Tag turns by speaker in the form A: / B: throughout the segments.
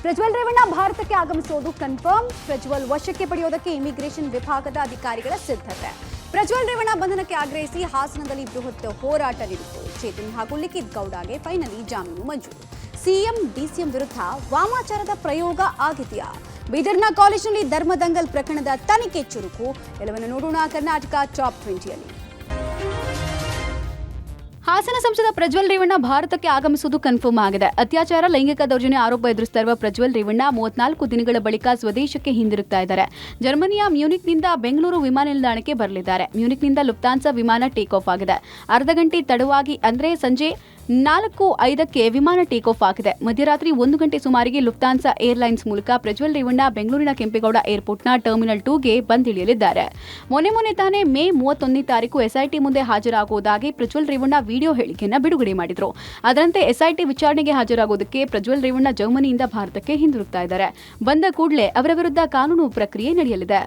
A: ಪ್ರಜ್ವಲ್ ರೇವಣ್ಣ ಭಾರತಕ್ಕೆ ಆಗಮಿಸೋದು ಕನ್ಫರ್ಮ್. ಪ್ರಜ್ವಲ್ ವಶಕ್ಕೆ ಪಡೆಯೋದಕ್ಕೆ ಇಮಿಗ್ರೇಷನ್ ವಿಭಾಗದ ಅಧಿಕಾರಿಗಳ ಸಿದ್ಧತೆ. ಪ್ರಜ್ವಲ್ ರೇವಣ್ಣ ಬಂಧನಕ್ಕೆ ಆಗ್ರಹಿಸಿ ಹಾಸನದಲ್ಲಿ ಬೃಹತ್ ಹೋರಾಟ ನಡೆಯಿತು. ಚೇತನ್ ಹಾಗೂ ಲಿಖಿತ್ ಗೌಡಗೆ ಫೈನಲಿ ಜಾಮೀನು ಮಂಜೂರು. ಸಿಎಂ ಡಿಸಿಎಂ ವಿರುದ್ಧ ವಾಮಾಚಾರದ ಪ್ರಯೋಗ ಆಗಿದೆಯಾ? ಬೀದರ್ನ ಕಾಲೇಜಿನಲ್ಲಿ ಧರ್ಮದಂಗಲ್ ಪ್ರಕರಣದ ತನಿಖೆ ಚುರುಕು. ಎಲ್ಲವನ್ನು ನೋಡೋಣ ಕರ್ನಾಟಕ ಟಾಪ್ 20ಯಲ್ಲಿ. ಹಾಸನ ಸಂಸದ ಪ್ರಜ್ವಲ್ ರೇವಣ್ಣ ಭಾರತಕ್ಕೆ ಆಗಮಿಸುವುದು ಕನ್ಫರ್ಮ್ ಆಗಿದೆ. ಅತ್ಯಾಚಾರ, ಲೈಂಗಿಕ ದೌರ್ಜನ್ಯ ಆರೋಪ ಎದುರಿಸ್ತಾ ಇರುವ ಪ್ರಜ್ವಲ್ ರೇವಣ್ಣ 34 ದಿನಗಳ ಬಳಿಕ ಸ್ವದೇಶಕ್ಕೆ ಹಿಂದಿರುಗ್ತಾ ಇದ್ದಾರೆ. ಜರ್ಮನಿಯ ಮ್ಯೂನಿಕ್ನಿಂದ ಬೆಂಗಳೂರು ವಿಮಾನ ನಿಲ್ದಾಣಕ್ಕೆ ಬರಲಿದ್ದಾರೆ. ಮ್ಯೂನಿಕ್ನಿಂದ ಲುಫ್ತಾನ್ಸಾ ವಿಮಾನ ಟೇಕ್ ಆಫ್ ಆಗಿದೆ. ಅರ್ಧ ಗಂಟೆ ತಡವಾಗಿ ಅಂದರೆ ಸಂಜೆ 4:05ಕ್ಕೆ ವಿಮಾನ ಟೇಕ್ ಆಫ್ ಆಗಿದೆ. ಮಧ್ಯರಾತ್ರಿ 1 ಗಂಟೆ ಸುಮಾರಿಗೆ ಲುಫ್ತಾನ್ಸಾ ಏರ್ಲೈನ್ಸ್ ಮೂಲಕ ಪ್ರಜ್ವಲ್ ರೇವಣ್ಣ ಬೆಂಗಳೂರಿನ ಕೆಂಪೇಗೌಡ ಏರ್ಪೋರ್ಟ್ನ ಟರ್ಮಿನಲ್ 2ಗೆ ಬಂದಿಳಿಯಲಿದ್ದಾರೆ. ಮೊನ್ನೆ ತಾನೇ ಮೇ 31ನೇ ತಾರೀಕು ಎಸ್ಐಟಿ ಮುಂದೆ ಹಾಜರಾಗುವುದಾಗಿ ಪ್ರಜ್ವಲ್ ರೇವಣ್ಣ ವಿಡಿಯೋ ಹೇಳಿಕೆಯನ್ನು ಬಿಡುಗಡೆ ಮಾಡಿದ್ರು. ಅದರಂತೆ ಎಸ್ಐಟಿ ವಿಚಾರಣೆಗೆ ಹಾಜರಾಗುವುದಕ್ಕೆ ಪ್ರಜ್ವಲ್ ರೇವಣ್ಣ ಜರ್ಮನಿಯಿಂದ ಭಾರತಕ್ಕೆ ಹಿಂದಿರುಗ್ತಾ ಇದ್ದಾರೆ. ಬಂದ ಕೂಡಲೇ ಅವರ ವಿರುದ್ಧ ಕಾನೂನು ಪ್ರಕ್ರಿಯೆ ನಡೆಯಲಿದೆ.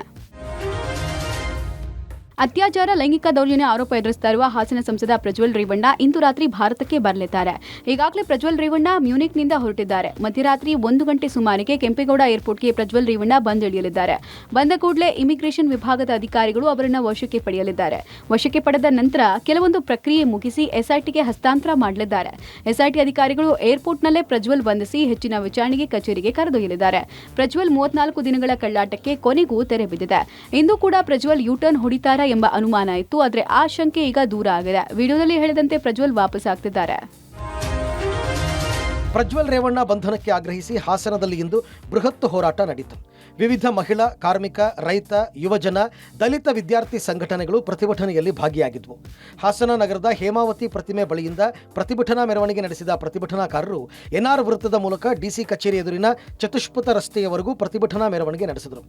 A: ಅತ್ಯಾಚಾರ, ಲೈಂಗಿಕ ದೌರ್ಜನ್ಯ ಆರೋಪ ಎದುರಿಸ್ತಾ ಇರುವ ಹಾಸನ ಸಂಸದ ಪ್ರಜ್ವಲ್ ರೇವಣ್ಣ ಇಂದು ರಾತ್ರಿ ಭಾರತಕ್ಕೆ ಬರಲಿದ್ದಾರೆ. ಈಗಾಗಲೇ ಪ್ರಜ್ವಲ್ ರೇವಣ್ಣ ಮ್ಯೂನಿಕ್ನಿಂದ ಹೊರಟಿದ್ದಾರೆ. ಮಧ್ಯರಾತ್ರಿ 1 ಗಂಟೆ ಸುಮಾರಿಗೆ ಕೆಂಪೇಗೌಡ ಏರ್ಪೋರ್ಟ್ಗೆ ಪ್ರಜ್ವಲ್ ರೇವಣ್ಣ ಬಂದಿಳಿಯಲಿದ್ದಾರೆ. ಬಂದ ಕೂಡಲೇ ಇಮಿಗ್ರೇಷನ್ ವಿಭಾಗದ ಅಧಿಕಾರಿಗಳು ಅವರನ್ನು ವಶಕ್ಕೆ ಪಡೆಯಲಿದ್ದಾರೆ. ವಶಕ್ಕೆ ಪಡೆದ ನಂತರ ಕೆಲವೊಂದು ಪ್ರಕ್ರಿಯೆ ಮುಗಿಸಿ ಎಸ್ಐಟಿಗೆ ಹಸ್ತಾಂತರ ಮಾಡಲಿದ್ದಾರೆ. ಎಸ್ಐಟಿ ಅಧಿಕಾರಿಗಳು ಏರ್ಪೋರ್ಟ್ನಲ್ಲೇ ಪ್ರಜ್ವಲ್ ಬಂಧಿಸಿ ಹೆಚ್ಚಿನ ವಿಚಾರಣೆಗೆ ಕಚೇರಿಗೆ ಕರೆದೊಯ್ಯಲಿದ್ದಾರೆ. ಪ್ರಜ್ವಲ್ 34 ದಿನಗಳ ಕಳ್ಳಾಟಕ್ಕೆ ಕೊನೆಗೂ ತೆರೆ ಬಿದ್ದಿದೆ. ಇಂದು ಕೂಡ ಪ್ರಜ್ವಲ್ ಯೂಟರ್ನ್ ಹೊಡಿತಾರಾ ಎಂಬ ಅನುಮಾನ ಇತ್ತು. ಆದರೆ ಆ ಶಂಕೆ ಈಗ ದೂರ ಆಗಿದೆ. ವಿಡಿಯೋದಲ್ಲಿ ಹೇಳಿದಂತೆ ಪ್ರಜ್ವಲ್ ವಾಪಸ್ ಆಗ್ತಿದ್ದಾರೆ.
B: ಪ್ರಜ್ವಲ್ ರೇವಣ್ಣ ಬಂಧನಕ್ಕೆ ಆಗ್ರಹಿಸಿ ಹಾಸನದಲ್ಲಿ ಇಂದು ಬೃಹತ್ ಹೋರಾಟ ನಡೆಯಿತು. ವಿವಿಧ ಮಹಿಳಾ, ಕಾರ್ಮಿಕ, ರೈತ, ಯುವಜನ, ದಲಿತ ವಿದ್ಯಾರ್ಥಿ ಸಂಘಟನೆಗಳು ಪ್ರತಿಭಟನೆಯಲ್ಲಿ ಭಾಗಿಯಾಗಿದ್ವು. ಹಾಸನ ನಗರದ ಹೇಮಾವತಿ ಪ್ರತಿಮೆ ಬಳಿಯಿಂದ ಪ್ರತಿಭಟನಾ ಮೆರವಣಿಗೆ ನಡೆಸಿದ ಪ್ರತಿಭಟನಾಕಾರರು ಎನ್ಆರ್ ವೃತ್ತದ ಮೂಲಕ ಡಿಸಿ ಕಚೇರಿ ಎದುರಿನ ಚತುಷ್ಪಥ ರಸ್ತೆಯವರೆಗೂ ಪ್ರತಿಭಟನಾ ಮೆರವಣಿಗೆ ನಡೆಸಿದರು.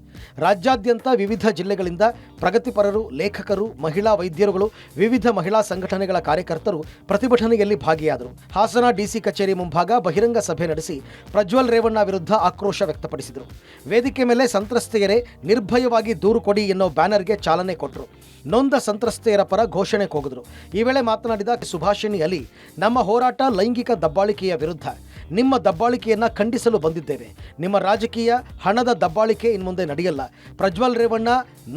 B: ರಾಜ್ಯಾದ್ಯಂತ ವಿವಿಧ ಜಿಲ್ಲೆಗಳಿಂದ ಪ್ರಗತಿಪರರು, ಲೇಖಕರು, ಮಹಿಳಾ ವೈದ್ಯರುಗಳು, ವಿವಿಧ ಮಹಿಳಾ ಸಂಘಟನೆಗಳ ಕಾರ್ಯಕರ್ತರು ಪ್ರತಿಭಟನೆಯಲ್ಲಿ ಭಾಗಿಯಾದರು. ಹಾಸನ ಡಿಸಿ ಕಚೇರಿ ಮುಂಭಾಗ ಬಹಿರಂಗ ಸಭೆ ನಡೆಸಿ ಪ್ರಜ್ವಲ್ ರೇವಣ್ಣ ವಿರುದ್ಧ ಆಕ್ರೋಶ ವ್ಯಕ್ತಪಡಿಸಿದರು. ವೇದಿಕೆ ಮೇಲೆ ಸಂತ್ರಸ್ತೆಯರೇ ನಿರ್ಭಯವಾಗಿ ದೂರು ಕೊಡಿ ಎನ್ನೋ ಬ್ಯಾನರ್ಗೆ ಚಾಲನೆ ಕೊಟ್ಟರು. ನೊಂದ ಸಂತ್ರಸ್ತೆಯರ ಪರ ಘೋಷಣೆ ಕೂಗಿದರು. ಈ ವೇಳೆ ಮಾತನಾಡಿದ ಸುಭಾಷಿಣಿ ಅಲಿ, ನಮ್ಮ ಹೋರಾಟ ಲೈಂಗಿಕ ದಬ್ಬಾಳಿಕೆಯ ವಿರುದ್ಧ. ನಿಮ್ಮ ದಬ್ಬಾಳಿಕೆಯನ್ನು ಖಂಡಿಸಲು ಬಂದಿದ್ದೇವೆ. ನಿಮ್ಮ ರಾಜಕೀಯ ಹಣದ ದಬ್ಬಾಳಿಕೆ ಇನ್ಮುಂದೆ ನಡೆಯಲ್ಲ. Prajwal Revanna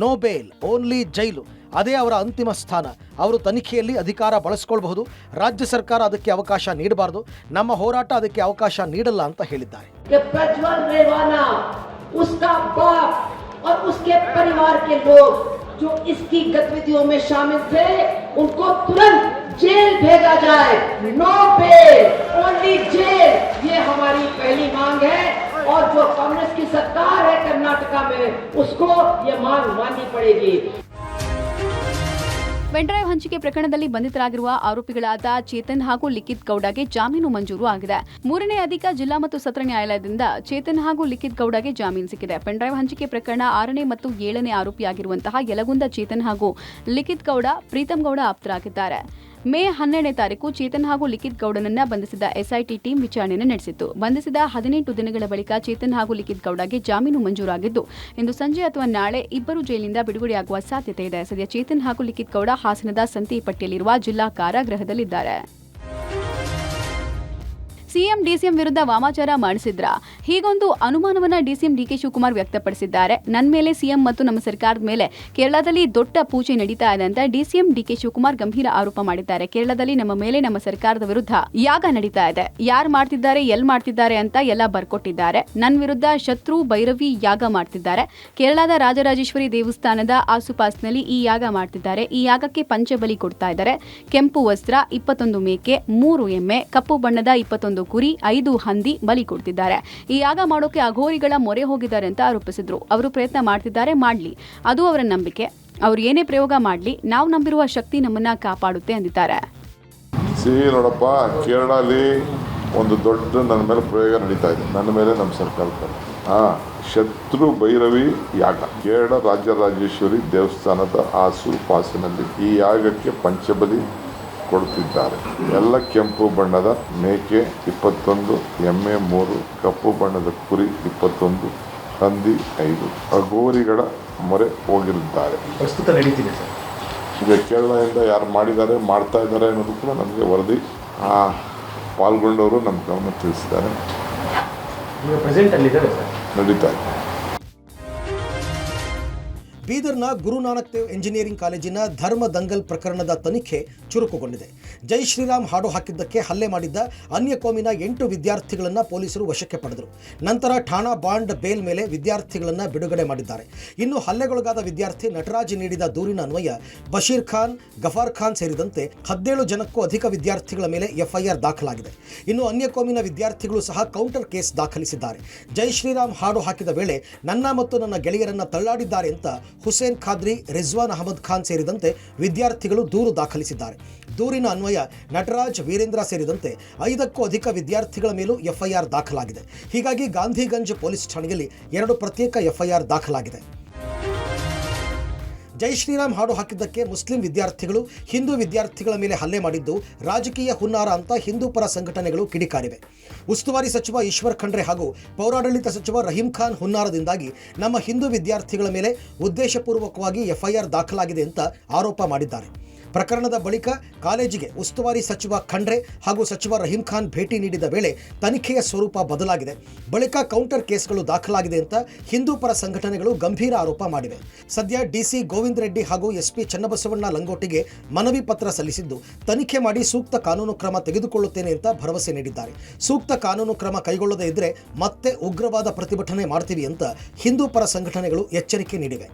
B: no bail, only jail. ಅದೇ ಅವರ ಅಂತಿಮ ಸ್ಥಾನ. ಅವರು ತನಿಖೆಯಲ್ಲಿ ಅಧಿಕಾರ ಬಳಸಿಕೊಳ್ಳಬಹುದು. ರಾಜ್ಯ ಸರ್ಕಾರ ಅದಕ್ಕೆ ಅವಕಾಶ ನೀಡಬಾರದು. ನಮ್ಮ ಹೋರಾಟ ಅದಕ್ಕೆ ಅವಕಾಶ ನೀಡಲ್ಲ ಅಂತ ಹೇಳಿದ್ದಾರೆ.
C: ಪ್ರಜ್ವಲ್ ರೇವಣ್ಣ उसका बाप और उसके परिवार के लोग जो इसकी गतिविधियों में शामिल थे उनको तुरंत जेल भेजा जाए. नो बेल, ओनली जेल, ये हमारी पहली मांग है. और जो कांग्रेस की सरकार है कर्नाटका में उसको ये मांग माननी पड़ेगी.
A: ಪೆನ್ಡ್ರೈವ್ ಹಂಚಿಕೆ ಪ್ರಕರಣದಲ್ಲಿ ಬಂಧಿತರಾಗಿರುವ ಆರೋಪಿಗಳಾದ ಚೇತನ್ ಹಾಗೂ ಲಿಖಿತ್ ಗೌಡಗೆ ಜಾಮೀನು ಮಂಜೂರು ಆಗಿದೆ. 3ನೇ ಅಧಿಕ ಜಿಲ್ಲಾ ಮತ್ತು ಸತ್ರ ನ್ಯಾಯಾಲಯದಿಂದ ಚೇತನ್ ಹಾಗೂ ಲಿಖಿತ್ ಗೌಡಗೆ ಜಾಮೀನು ಸಿಕ್ಕಿದೆ. ಪೆನ್ಡ್ರೈವ್ ಹಂಚಿಕೆ ಪ್ರಕರಣ 6ನೇ ಮತ್ತು 7ನೇ ಆರೋಪಿಯಾಗಿರುವಂತಹ ಯಲಗುಂದ ಚೇತನ್ ಹಾಗೂ ಲಿಖಿತ್ ಗೌಡ ಪ್ರೀತಮ್ ಗೌಡ ಆಪ್ತರಾಗಿದ್ದಾರೆ. ಮೇ 12ನೇ ತಾರೀಕು ಚೇತನ್ ಹಾಗೂ ಲಿಖಿತ್ ಗೌಡನನ್ನ ಬಂಧಿಸಿದ ಎಸ್ಐಟಿ ಟೀಮ್ ವಿಚಾರಣೆ ನಡೆಸಿತ್ತು. ಬಂಧಿಸಿದ 18 ದಿನಗಳ ಬಳಿಕ ಚೇತನ್ ಹಾಗೂ ಲಿಖಿತ್ ಗೌಡಗೆ ಜಾಮೀನು ಮಂಜೂರಾಗಿದ್ದು ಇಂದು ಸಂಜೆ ಅಥವಾ ನಾಳೆ ಇಬ್ಬರು ಜೈಲಿನಿಂದ ಬಿಡುಗಡೆಯಾಗುವ ಸಾಧ್ಯತೆ ಇದೆ. ಸದ್ಯ ಚೇತನ್ ಹಾಗೂ ಲಿಖಿತ್ ಗೌಡ ಹಾಸನದ ಸಂತೆಪಟ್ಟಿಯಲ್ಲಿರುವ ಜಿಲ್ಲಾ ಕಾರಾಗೃಹದಲ್ಲಿದ್ದಾರೆ. ಸಿಎಂ ಡಿಸಿಎಂ ವಿರುದ್ಧ ವಾಮಾಚಾರ ಮಾಡಿಸಿದ್ರ? ಹೀಗೊಂದು ಅನುಮಾನವನ್ನ ಡಿಸಿಎಂ ಡಿಕೆ ಶಿವಕುಮಾರ್ ವ್ಯಕ್ತಪಡಿಸಿದ್ದಾರೆ. ನನ್ನ ಮೇಲೆ ಸಿಎಂ ಮತ್ತು ನಮ್ಮ ಸರ್ಕಾರದ ಮೇಲೆ ಕೇರಳದಲ್ಲಿ ದೊಡ್ಡ ಪೂಜೆ ನಡೀತಾ ಇದೆ ಅಂತ ಡಿಸಿಎಂ ಡಿಕೆ ಶಿವಕುಮಾರ್ ಗಂಭೀರ ಆರೋಪ ಮಾಡಿದ್ದಾರೆ. ಕೇರಳದಲ್ಲಿ ನಮ್ಮ ಮೇಲೆ ನಮ್ಮ ಸರ್ಕಾರದ ವಿರುದ್ಧ ಯಾಗ ನಡೀತಾ ಇದೆ. ಯಾರು ಮಾಡ್ತಿದ್ದಾರೆ, ಎಲ್ಲಿ ಮಾಡ್ತಿದ್ದಾರೆ ಅಂತ ಎಲ್ಲ ಬರ್ಕೊಟ್ಟಿದ್ದಾರೆ. ನನ್ನ ವಿರುದ್ಧ ಶತ್ರು ಭೈರವಿ ಯಾಗ ಮಾಡ್ತಿದ್ದಾರೆ. ಕೇರಳದ ರಾಜರಾಜೇಶ್ವರಿ ದೇವಸ್ಥಾನದ ಆಸುಪಾಸಿನಲ್ಲಿ ಈ ಯಾಗ ಮಾಡ್ತಿದ್ದಾರೆ. ಈ ಯಾಗಕ್ಕೆ ಪಂಚಬಲಿ ಕೊಡ್ತಾ ಇದ್ದಾರೆ. ಕೆಂಪು ವಸ್ತ್ರ, 21 ಮೇಕೆ, 3 ಎಮ್ಮೆ, ಕಪ್ಪು ಬಣ್ಣದ 21 ಕುರಿ, 5 ಹಂದಿ ಬಲಿ ಕೊಡ್ತಿದ್ದಾರೆ. ಈ ಯಾಗ ಮಾಡೋಕೆ ಅಘೋರಿಗಳ ಮೊರೆ ಹೋಗಿದ್ದಾರೆ ಅಂತ ಆರೋಪಿಸಿದ್ರು. ಅವರು ಪ್ರಯತ್ನ ಮಾಡ್ತಿದ್ದಾರೆ, ಮಾಡ್ಲಿ, ಅದು ಅವರ ನಂಬಿಕೆ. ಅವ್ರು ಏನೇ ಪ್ರಯೋಗ ಮಾಡ್ಲಿ, ನಾವು ನಂಬಿರುವ ಶಕ್ತಿ ನಮ್ಮನ್ನ ಕಾಪಾಡುತ್ತೆ ಅಂದಿದ್ದಾರೆ.
D: ನೋಡಪ್ಪ, ಕೇರಳಲ್ಲಿ ಒಂದು ದೊಡ್ಡ ನನ್ನ ಮೇಲೆ ಪ್ರಯೋಗ ನಡೀತಾ ಇದೆ. ನನ್ನ ಮೇಲೆ ನಮ್ಮ ಸರ್ಕಾರದ ಶತ್ರು ಭೈರವಿ ಯಾಗ, ಕೇರಳ ರಾಜರಾಜೇಶ್ವರಿ ದೇವಸ್ಥಾನದ ಆಸುಪಾಸಿನಲ್ಲಿ ಈ ಯಾಗಕ್ಕೆ ಪಂಚಬಲಿ ಕೊಡುತ್ತಿದ್ದಾರೆ. ಎಲ್ಲ ಕೆಂಪು ಬಣ್ಣದ ಮೇಕೆ 21, ಎಮ್ಮೆ 3, ಕಪ್ಪು ಬಣ್ಣದ ಕುರಿ 21, ಹಂದಿ 5, ಅಘೋರಿಗಳ ಮೊರೆ ಹೋಗಿರುತ್ತಾರೆ.
E: ಪ್ರಸ್ತುತ ನಡೀತಿದೆ ಸರ್.
D: ಈಗ ಕೇರಳದಿಂದ ಯಾರು ಮಾಡಿದ್ದಾರೆ, ಮಾಡ್ತಾ ಇದ್ದಾರೆ ಅನ್ನೋದು ಕೂಡ ನಮಗೆ ವರದಿ ಪಾಲ್ಗೊಂಡವರು ನಮ್ಮ ಗಮನ ತಿಳಿಸಿದ್ದಾರೆ.
B: ಈಗ ಪ್ರೆಸೆಂಟ್ ಅಲ್ಲಿದ್ದಾರೆ ಸರ್.
D: ನಡೀತಾ ಇದೆ.
B: ಬೀದರ್ನ ಗುರುನಾನಕ್ ದೇವ್ ಎಂಜಿನಿಯರಿಂಗ್ ಕಾಲೇಜಿನ ಧರ್ಮ ದಂಗಲ್ ಪ್ರಕರಣದ ತನಿಖೆ ಚುರುಕುಗೊಂಡಿದೆ. ಜೈ ಶ್ರೀರಾಮ್ ಹಾಡು ಹಾಕಿದ್ದಕ್ಕೆ ಹಲ್ಲೆ ಮಾಡಿದ್ದ ಅನ್ಯ ಕೋಮಿನ 8 ವಿದ್ಯಾರ್ಥಿಗಳನ್ನು ಪೊಲೀಸರು ವಶಕ್ಕೆ ಪಡೆದರು. ನಂತರ ಠಾಣಾ ಬಾಂಡ್ ಬೇಲ್ ಮೇಲೆ ವಿದ್ಯಾರ್ಥಿಗಳನ್ನು ಬಿಡುಗಡೆ ಮಾಡಿದ್ದಾರೆ. ಇನ್ನು ಹಲ್ಲೆಗೊಳಗಾದ ವಿದ್ಯಾರ್ಥಿ ನಟರಾಜ್ ನೀಡಿದ ದೂರಿನ ಅನ್ವಯ ಬಶೀರ್ ಖಾನ್, ಗಫಾರ್ ಖಾನ್ ಸೇರಿದಂತೆ 17 ಜನಕ್ಕೂ ಅಧಿಕ ವಿದ್ಯಾರ್ಥಿಗಳ ಮೇಲೆ ಎಫ್ಐಆರ್ ದಾಖಲಾಗಿದೆ. ಇನ್ನು ಅನ್ಯ ಕೋಮಿನ ವಿದ್ಯಾರ್ಥಿಗಳು ಸಹ ಕೌಂಟರ್ ಕೇಸ್ ದಾಖಲಿಸಿದ್ದಾರೆ. ಜೈ ಶ್ರೀರಾಮ್ ಹಾಡು ಹಾಕಿದ ವೇಳೆ ನನ್ನ ಮತ್ತು ನನ್ನ ಗೆಳೆಯರನ್ನ ತಳ್ಳಾಡಿದ್ದಾರೆ ಅಂತ ಹುಸೇನ್ ಖಾದ್ರಿ, ರಿಜ್ವಾನ್ ಅಹಮದ್ ಖಾನ್ ಸೇರಿದಂತೆ ವಿದ್ಯಾರ್ಥಿಗಳು ದೂರು ದಾಖಲಿಸಿದ್ದಾರೆ. ದೂರಿನ ಅನ್ವಯ ನಟರಾಜ್, ವೀರೇಂದ್ರ ಸೇರಿದಂತೆ 5ಕ್ಕೂ ಅಧಿಕ ವಿದ್ಯಾರ್ಥಿಗಳ ಮೇಲೂ ಎಫ್ಐಆರ್ ದಾಖಲಾಗಿದೆ. ಹೀಗಾಗಿ ಗಾಂಧಿಗಂಜ್ ಪೊಲೀಸ್ ಠಾಣೆಯಲ್ಲಿ 2 ಪ್ರತ್ಯೇಕ ಎಫ್ಐಆರ್ ದಾಖಲಾಗಿದೆ. ಜೈ ಶ್ರೀರಾಮ್ ಹಾಡು ಹಾಕಿದ್ದಕ್ಕೆ ಮುಸ್ಲಿಂ ವಿದ್ಯಾರ್ಥಿಗಳು ಹಿಂದೂ ವಿದ್ಯಾರ್ಥಿಗಳ ಮೇಲೆ ಹಲ್ಲೆ ಮಾಡಿದ್ದು ರಾಜಕೀಯ ಹುನ್ನಾರ ಅಂತ ಹಿಂದೂ ಪರ ಸಂಘಟನೆಗಳು ಕಿಡಿಕಾರಿವೆ. ಉಸ್ತುವಾರಿ ಸಚಿವ ಈಶ್ವರ್ ಖಂಡ್ರೆ ಹಾಗೂ ಪೌರಾಡಳಿತ ಸಚಿವ ರಹೀಂ ಖಾನ್ ಹುನ್ನಾರದಿಂದಾಗಿ ನಮ್ಮ ಹಿಂದೂ ವಿದ್ಯಾರ್ಥಿಗಳ ಮೇಲೆ ಉದ್ದೇಶಪೂರ್ವಕವಾಗಿ ಎಫ್ಐಆರ್ ದಾಖಲಾಗಿದೆ ಅಂತ ಆರೋಪ ಮಾಡಿದ್ದಾರೆ. ಪ್ರಕರಣದ ಬಳಿಕ ಕಾಲೇಜಿಗೆ ಉಸ್ತುವಾರಿ ಸಚಿವ ಖಂಡ್ರೆ ಹಾಗೂ ಸಚಿವ ರಹೀಂ ಖಾನ್ ಭೇಟಿ ನೀಡಿದ ವೇಳೆ ತನಿಖೆಯ ಸ್ವರೂಪ ಬದಲಾಗಿದೆ. ಬಳಿಕ ಕೌಂಟರ್ ಕೇಸ್ಗಳು ದಾಖಲಾಗಿದೆ ಅಂತ ಹಿಂದೂ ಪರ ಸಂಘಟನೆಗಳು ಗಂಭೀರ ಆರೋಪ ಮಾಡಿವೆ. ಸದ್ಯ ಡಿಸಿ ಗೋವಿಂದ ರೆಡ್ಡಿ ಹಾಗೂ ಎಸ್ಪಿ ಚನ್ನಬಸವಣ್ಣ ಲಂಗೋಟಿಗೆ ಮನವಿ ಪತ್ರ ಸಲ್ಲಿಸಿದ್ದು ತನಿಖೆ ಮಾಡಿ ಸೂಕ್ತ ಕಾನೂನು ಕ್ರಮ ತೆಗೆದುಕೊಳ್ಳುತ್ತೇನೆ ಅಂತ ಭರವಸೆ ನೀಡಿದ್ದಾರೆ. ಸೂಕ್ತ ಕಾನೂನು ಕ್ರಮ ಕೈಗೊಳ್ಳದೇ ಇದ್ರೆ ಮತ್ತೆ ಉಗ್ರವಾದ ಪ್ರತಿಭಟನೆ ಮಾಡ್ತೀವಿ ಅಂತ ಹಿಂದೂ ಪರ ಸಂಘಟನೆಗಳು ಎಚ್ಚರಿಕೆ ನೀಡಿವೆ.